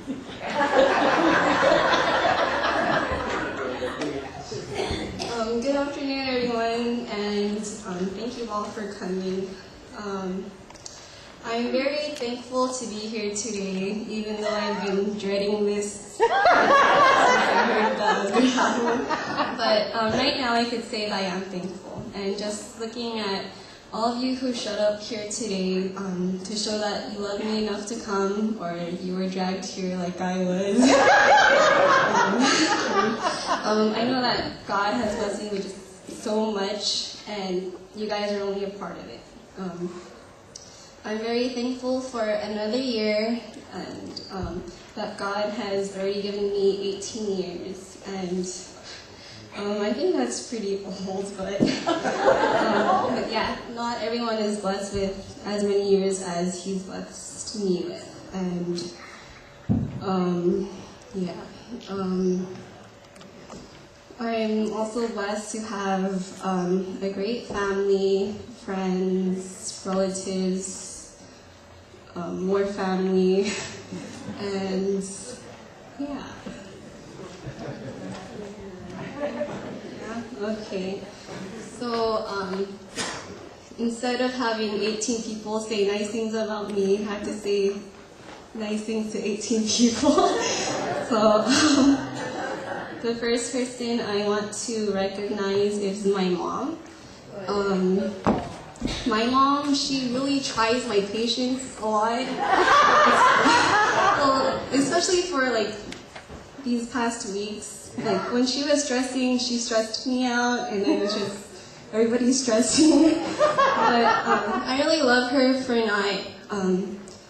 Good afternoon, everyone, and thank you all for coming. I'm very thankful to be here today, even though I've been dreading this since I heard that was going to happen. But right now I could say that I am thankful. And just looking at all of you who showed up here today to show that you love me enough to come, or you were dragged here like I was. I know that God has blessed me with just so much, and you guys are only a part of it. I'm very thankful for another year, and that God has already given me 18 years, and I think that's pretty old, but yeah, not everyone is blessed with as many years as He's blessed me with, and I'm also blessed to have a great family, friends, relatives, more family, and yeah. Okay, so instead of having 18 people say nice things about me, I have to say nice things to 18 people. So the first person I want to recognize is my mom. My mom, she really tries my patience a lot. Well, especially for like these past weeks. Like when she was stressing, she stressed me out, and then it's just everybody's stressing. But I really love her for not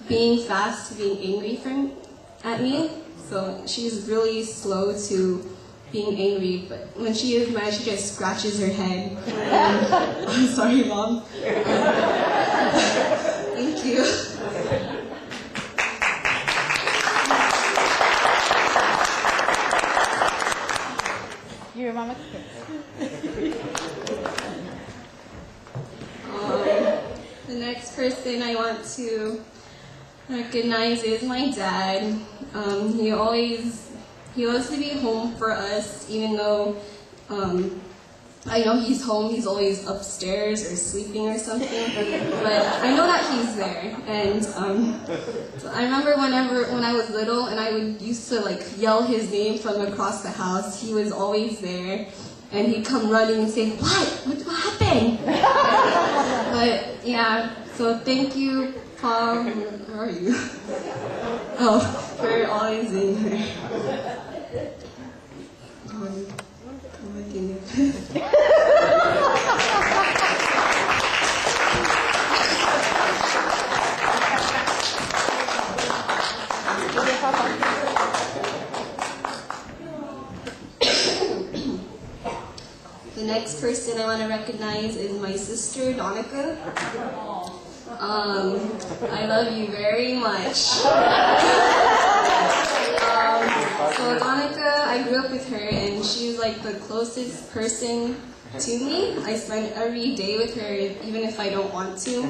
being fast to being angry at me. So she's really slow to being angry, but when she is mad, she just scratches her head. I'm sorry, Mom. Thank you. Your mama. The next person I want to recognize is my dad. He loves to be home for us, even though I know he's home. He's always upstairs or sleeping or something, but I know that he's there. And so I remember when I was little and I used to like yell his name from across the house. He was always there, and he'd come running and say, What happened?" But yeah, so thank you, Pa. Where are you? Oh, for always being there. The next person I want to recognize is my sister, Donica. I love you very much. So Donica, I grew up with her, and she was like the closest person to me. I spend every day with her, even if I don't want to.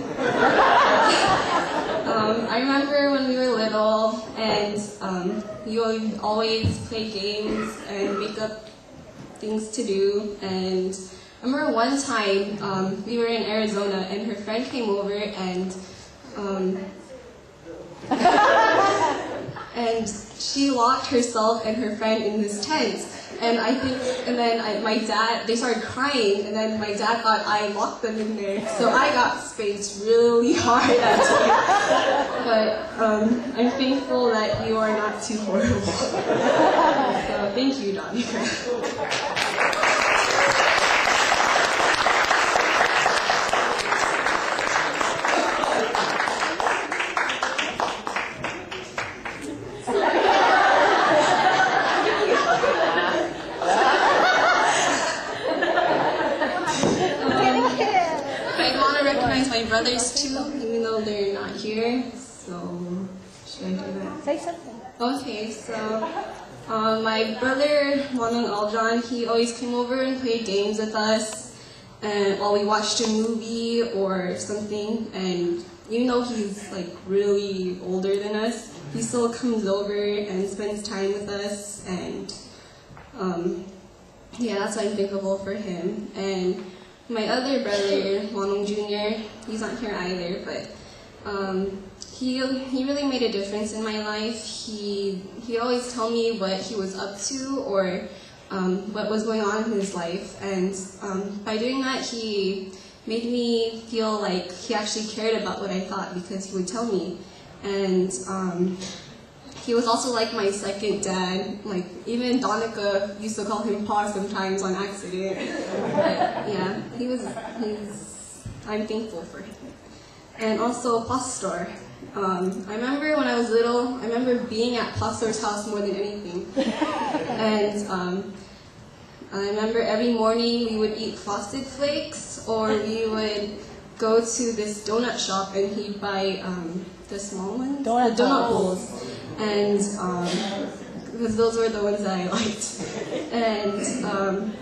I remember when we were little, and you would always play games and make up things to do. And I remember one time we were in Arizona, and her friend came over, and and she locked herself and her friend in this tent. And then my dad, they started crying, and then my dad thought I locked them in there. So I got spanked really hard that time. But I'm thankful that you are not too horrible. So thank you, Donica. My brothers too, even though they're not here. So should I do that? Say something. Okay, so my brother Wanung Aljan, he always came over and played games with us, and while we watched a movie or something. And even though he's like really older than us, he still comes over and spends time with us, and yeah, that's why I'm thankful for him. And my other brother, Monong Jr., he's not here either, but he really made a difference in my life. He always tell me what he was up to or what was going on in his life, and by doing that, he made me feel like he actually cared about what I thought because he would tell me. And he was also like my second dad. Like, even Donica used to call him Pa sometimes on accident. But yeah, I'm thankful for him. And also Pastor. I remember when I was little, I remember being at Pastor's house more than anything. And I remember every morning we would eat Frosted Flakes, or we would go to this donut shop and he'd buy the small ones, the donut bowls. And because those were the ones that I liked. And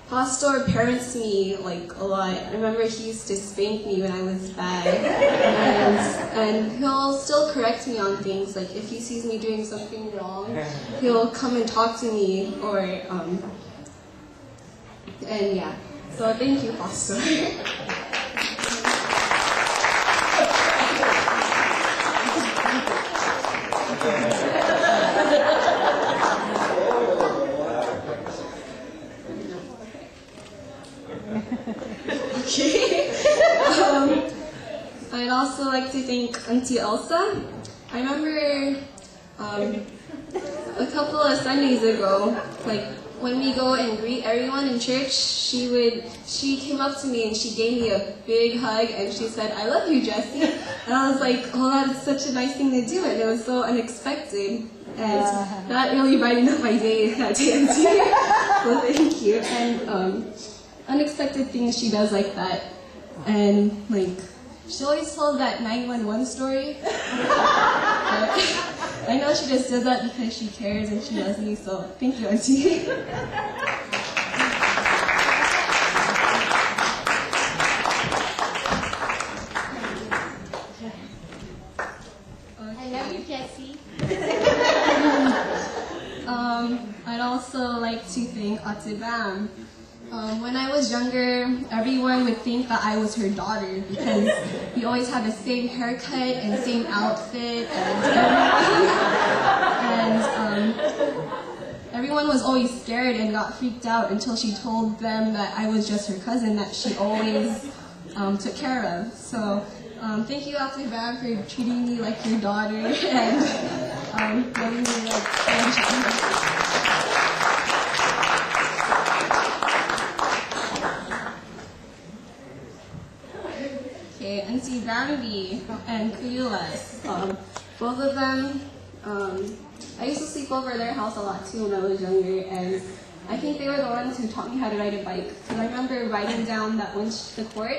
Pastor parents me like a lot. I remember he used to spank me when I was bad, and he'll still correct me on things. Like if he sees me doing something wrong, he'll come and talk to me, or and yeah. So thank you, Pastor. Okay. I'd also like to thank Auntie Elsa. I remember a couple of Sundays ago, like when we go and greet everyone in church, she came up to me and she gave me a big hug and she said, "I love you, Jessie." And I was like, oh, that is such a nice thing to do, and it was so unexpected. And that really brightened up my day that day, Auntie. So thank you. And unexpected things she does like that. And like, she always tells that 911 story. But I know she just does that because she cares and she loves me, so thank you, Auntie. I love you, Jessie. I'd also like to thank Atibam. When I was younger, everyone would think that I was her daughter because we always had the same haircut and same outfit and everything. And everyone was always scared and got freaked out until she told them that I was just her cousin that she always took care of. So thank you, Atibam, for treating me like your daughter and loving me like grandchild. Auntie Bambi and Kuyulas. Both of them, I used to sleep over their house a lot too when I was younger, and I think they were the ones who taught me how to ride a bike. Because I remember riding down that winch to the court,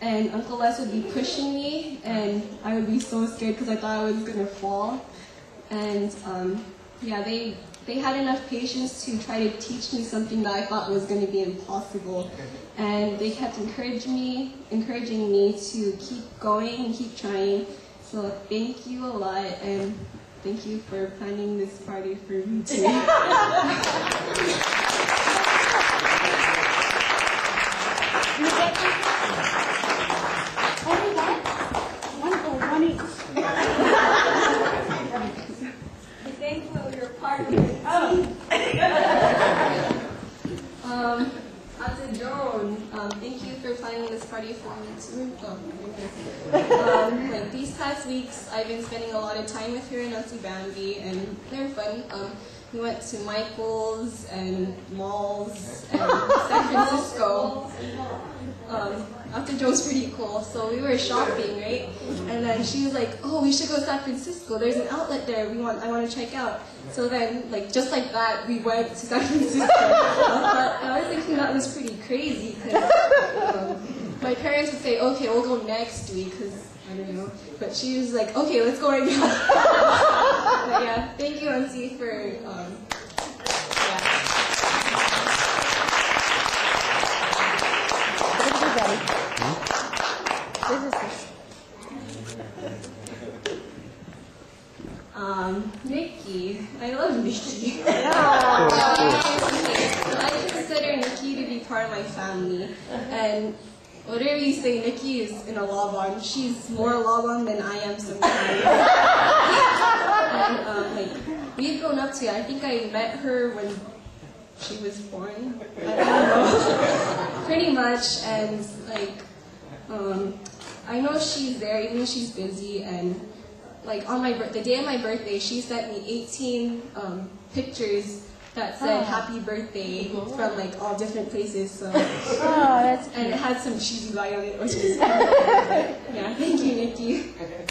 and Uncle Les would be pushing me, and I would be so scared because I thought I was going to fall. And yeah, they had enough patience to try to teach me something that I thought was going to be impossible. And they kept encouraging me to keep going and keep trying. So thank you a lot, and thank you for planning this party for me too. Thankful you're part of it. Auntie Joan, thank you for planning this party for me too. Like these past weeks, I've been spending a lot of time with her and Auntie Bambi, and they're fun. We went to Michael's and malls and San Francisco. Auntie Joan's pretty cool, so we were shopping, right? And then she was like, "Oh, we should go to San Francisco. There's an outlet there. I want to check out." So then, like just like that, we went to San Francisco. But I was thinking that was pretty crazy because my parents would say, "Okay, we'll go next week," because I don't know. But she was like, "Okay, let's go right now." But yeah, thank you, Auntie, for yeah. This is this. Nikki. I love Nikki. I consider Nikki to be part of my family. And whatever you say, Nikki is in a Laban. She's more Laban than I am sometimes. And we've grown up together. I think I met her when she was born. I don't know. Pretty much. And I know she's there even though she's busy. And on the day of my birthday, she sent me 18 pictures that said happy birthday from all different places. So that's and it had some cheesy line on it, which is yeah. Thank you, Nikki. Okay.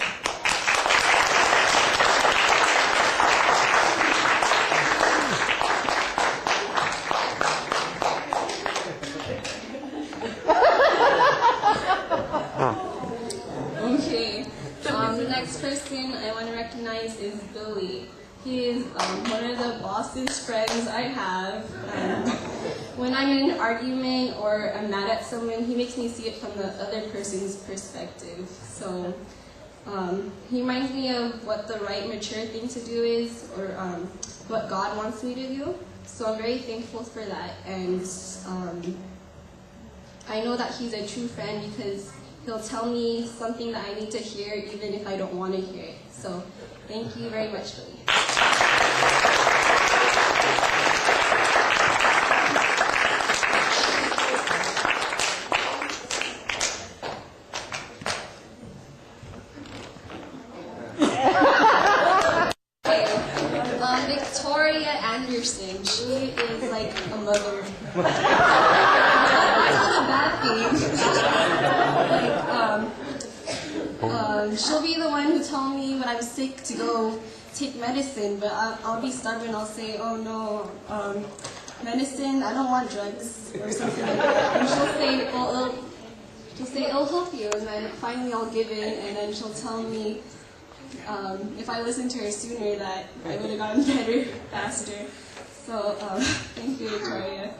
The next person I want to recognize is Billy. He is one of the bossest friends I have. When I'm in an argument or I'm mad at someone, he makes me see it from the other person's perspective. So he reminds me of what the right mature thing to do is, or what God wants me to do. So I'm very thankful for that. And I know that he's a true friend because he'll tell me something that I need to hear even if I don't want to hear it. So thank you very much, Billy. Victoria Anderson. She is like a mother. That's not a bad thing. She'll be the one who told me when I'm sick to go take medicine, but I'll be stubborn. I'll say, oh no, medicine, I don't want drugs or something like that. And she'll say it'll help you, and then finally I'll give in, and then she'll tell me if I listened to her sooner that I would have gotten better faster. So thank you, Victoria.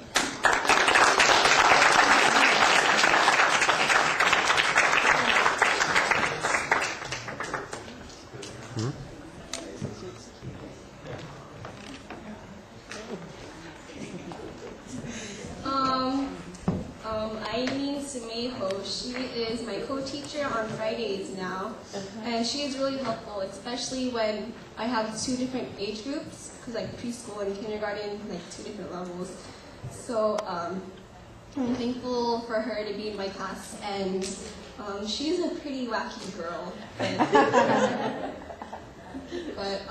Eileen Semejo, she is my co-teacher on Fridays now, and she is really helpful, especially when I have two different age groups, because preschool and kindergarten, two different levels. So I'm thankful for her to be in my class, and she's a pretty wacky girl. But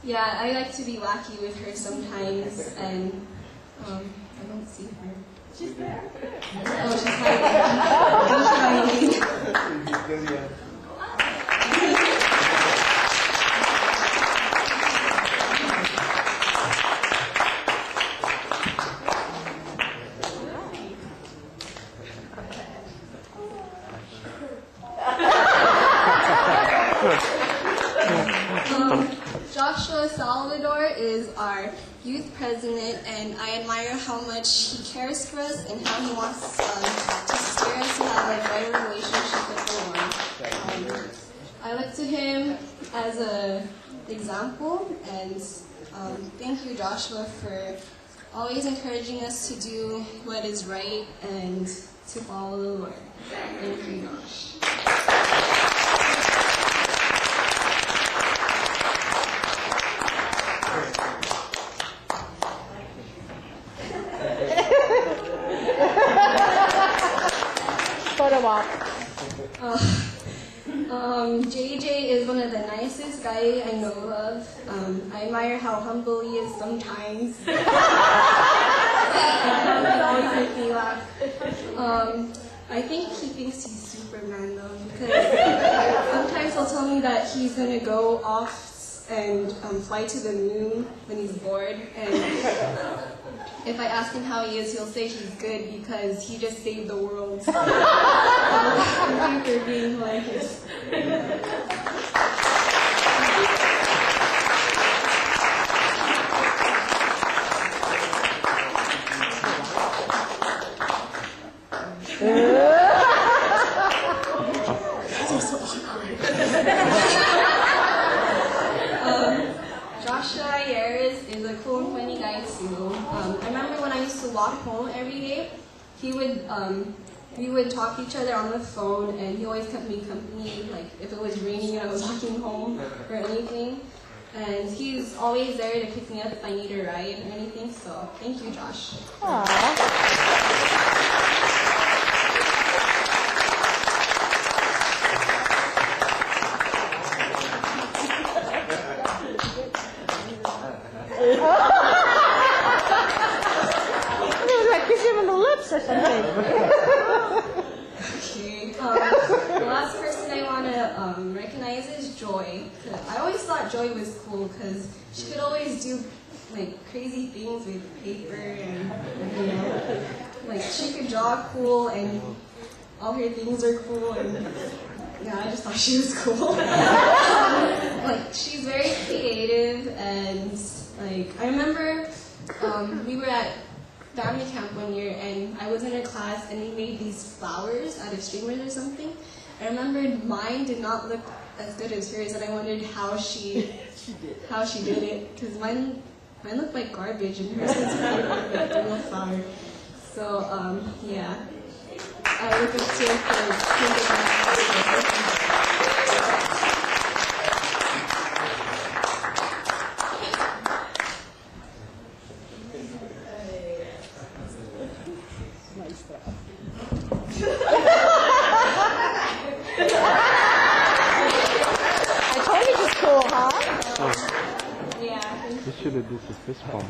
yeah, I like to be wacky with her sometimes, and I don't see her. She's there. Oh, she's hiding. Joshua Salvador is our youth president, and I admire how much he cares for us and how he wants to steer us to have a better relationship with the Lord. I look to him as an example, and thank you, Joshua, for always encouraging us to do what is right and to follow the Lord. Thank you, Josh. JJ is one of the nicest guys I know of. I admire how humble he is sometimes. He always makes me laugh. I think he thinks he's Superman though, because sometimes he'll tell me that he's gonna go off and fly to the moon when he's bored, and if I ask him how he is, he'll say he's good because he just saved the world. Thank you for being hilarious. Joshua Ayers is a cool and funny guy too. I remember when I used to walk home every day, we would talk to each other on the phone, and he always kept me company, like if it was raining and I was walking home or anything. And he's always there to pick me up if I need a ride or anything, so thank you, Josh. Like kiss him on the lips or something. Okay. The last person I want to recognize is Joy. I always thought Joy was cool because she could always do like crazy things with paper and like she could draw cool and all her things are cool and yeah, I just thought she was cool. Like she's very creative and like I remember we were at family camp one year and I was in a class and we made these flowers out of streamers or something. I remembered mine did not look as good as hers and I wondered how she did it because mine looked like garbage and hers was like a real flower. So yeah, I look up to her for I told you she's cool, huh? yeah. You should have did the fist bump.